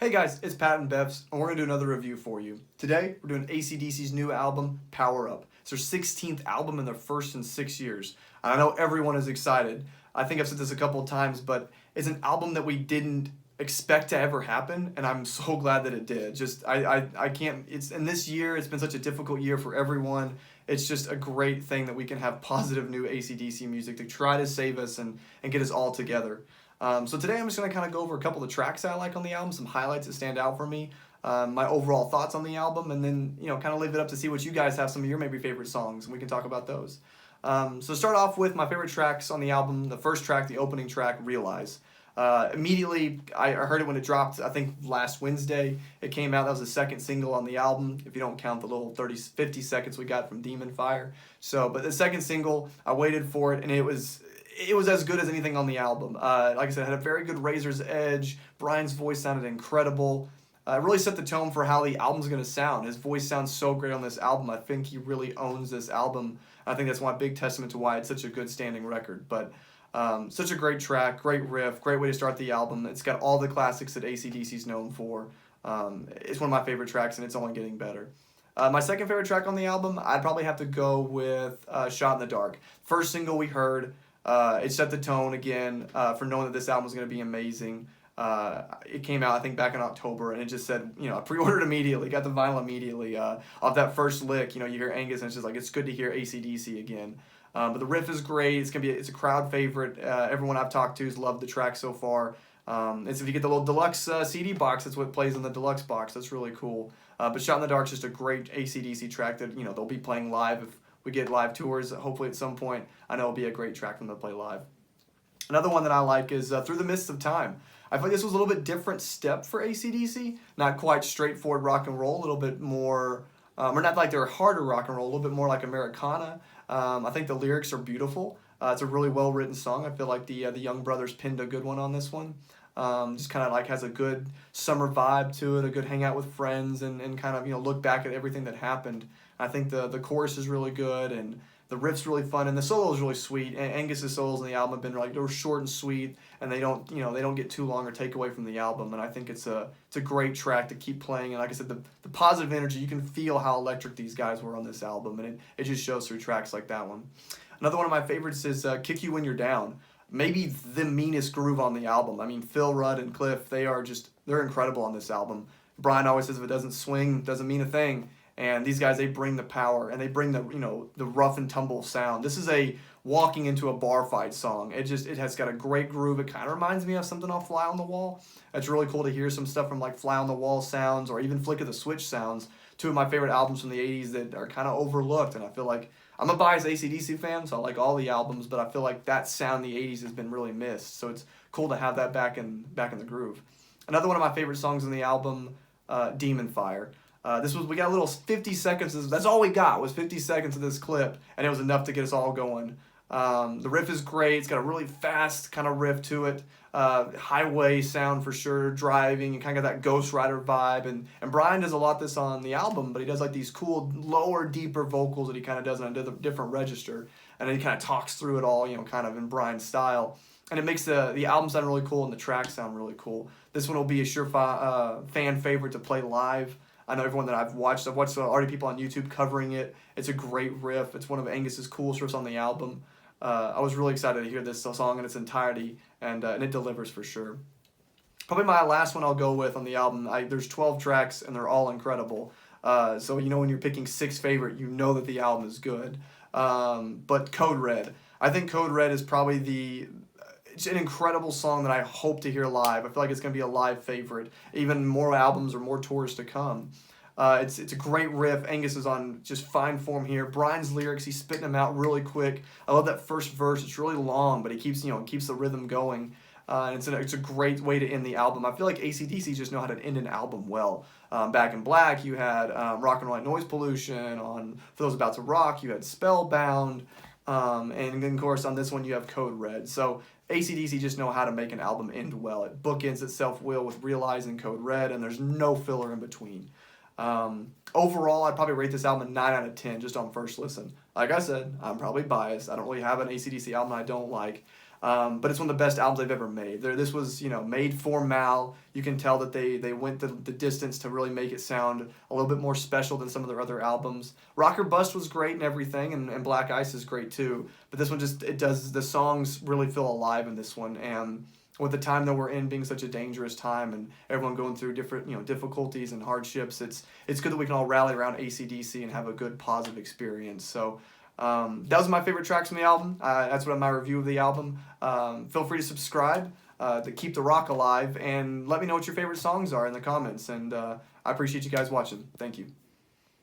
Hey guys, it's Pat&Beffs, and we're going to do another review for you. Today, we're doing AC/DC's new album, Power Up. It's their 16th album in their first in 6 years. And I know everyone is excited. I think I've said this a couple of times, but it's an album that we didn't expect to ever happen, and I'm so glad that it did. I can't, it's in this year, it's been such a difficult year for everyone. It's just a great thing that we can have positive new AC/DC music to try to save us and get us all together. So today I'm just going to kind of go over a couple of the tracks that I like on the album, some highlights that stand out for me, my overall thoughts on the album, and then, kind of leave it up to see what you guys have, some of your maybe favorite songs, and we can talk about those. So start off with my favorite tracks on the album. The first track, the opening track, Realize. Immediately, I heard it when it dropped, I think last Wednesday. It came out, that was the second single on the album, if you don't count the little 50 seconds we got from Demon Fire. But the second single, I waited for it, and it was as good as anything on the album. Like I said, it had a very good razor's edge. Brian's voice sounded incredible. It really set the tone for how the album's going to sound. His voice sounds so great on this album. I think he really owns this album. I think that's one big testament to why it's such a good standing record. But such a great track, great riff, great way to start the album. It's got all the classics that AC/DC's known for. It's one of my favorite tracks, and it's only getting better. My second favorite track on the album, I'd probably have to go with Shot in the Dark. First single we heard. It set the tone again for knowing that this album was going to be amazing. It came out, I think, back in October, and it just said, I pre-ordered immediately, got the vinyl immediately. Off that first lick, you hear Angus, and it's just like, it's good to hear AC/DC again. But the riff is great. It's a crowd favorite. Everyone I've talked to has loved the track so far. If you get the little deluxe CD box, that's what plays in the deluxe box. That's really cool. But Shot in the Dark is just a great AC/DC track that, they'll be playing live if we get live tours, hopefully at some point. I know it'll be a great track for them to play live. Another one that I like is Through the Mists of Time. I feel like this was a little bit different step for AC/DC. Not quite straightforward rock and roll, a little bit more, or not like they're harder rock and roll, a little bit more like Americana. I think the lyrics are beautiful. It's a really well-written song. I feel like the Young Brothers pinned a good one on this one. Just kind of like has a good summer vibe to it, a good hangout with friends, and kind of, look back at everything that happened. I think the chorus is really good, and the riff's really fun, and the solo is really sweet. And Angus's solos in the album have been they were short and sweet, and they don't get too long or take away from the album. And I think it's a great track to keep playing. And like I said, the positive energy, you can feel how electric these guys were on this album, and it just shows through tracks like that one. Another one of my favorites is Kick You When You're Down. Maybe the meanest groove on the album. I mean, Phil Rudd and Cliff, they're incredible on this album. Brian always says if it doesn't swing, it doesn't mean a thing. And these guys, they bring the power, and they bring the rough and tumble sound. This is a walking into a bar fight song. It has got a great groove. It kind of reminds me of something off Fly on the Wall. It's really cool to hear some stuff from like Fly on the Wall sounds, or even Flick of the Switch sounds. Two of my favorite albums from the 80s that are kind of overlooked, and I feel like I'm a biased AC/DC fan, so I like all the albums, but I feel like that sound in the 80s has been really missed. So it's cool to have that back in the groove. Another one of my favorite songs on the album, Demon Fire. We got a little 50 seconds. That's all we got was 50 seconds of this clip, and it was enough to get us all going. The riff is great. It's got a really fast kind of riff to it. Highway sound for sure, driving, and kind of got that Ghost Rider vibe. And Brian does a lot of this on the album, but he does like these cool, lower, deeper vocals that he kind of does on a different register. And then he kind of talks through it all, kind of in Brian's style. And it makes the album sound really cool and the tracks sound really cool. This one will be a fan favorite to play live. I know everyone that I've watched already people on YouTube covering it. It's a great riff. It's one of Angus's coolest riffs on the album. I was really excited to hear this song in its entirety, and it delivers for sure. Probably my last one I'll go with on the album. There's 12 tracks, and they're all incredible. So when you're picking 6 favorite, you know that the album is good. But Code Red. I think Code Red is probably it's an incredible song that I hope to hear live. I feel like it's going to be a live favorite. Even more albums or more tours to come. It's a great riff. Angus is on just fine form here. Brian's lyrics, he's spitting them out really quick. I love that first verse. It's really long, but he keeps the rhythm going. And it's a great way to end the album. I feel like AC/DC just know how to end an album well. Back in Black, you had Rock and Roll like Noise Pollution. On For Those About to Rock, you had Spellbound. And then, of course, on this one, you have Code Red. So AC/DC just know how to make an album end well. It bookends itself well with Realize and Code Red, and there's no filler in between. Overall, I'd probably rate this album a 9 out of 10 just on first listen. Like I said, I'm probably biased. I don't really have an AC/DC album I don't like. But it's one of the best albums they've ever made. This was, made for Mal. You can tell that they went the distance to really make it sound a little bit more special than some of their other albums. Rock or Bust was great and everything, and Black Ice is great too. But this one the songs really feel alive in this one. And with the time that we're in being such a dangerous time and everyone going through different, difficulties and hardships, it's good that we can all rally around AC/DC and have a good, positive experience. So that was my favorite tracks from the album. That's what my review of the album. Feel free to subscribe to keep the rock alive, and let me know what your favorite songs are in the comments. And I appreciate you guys watching. Thank you.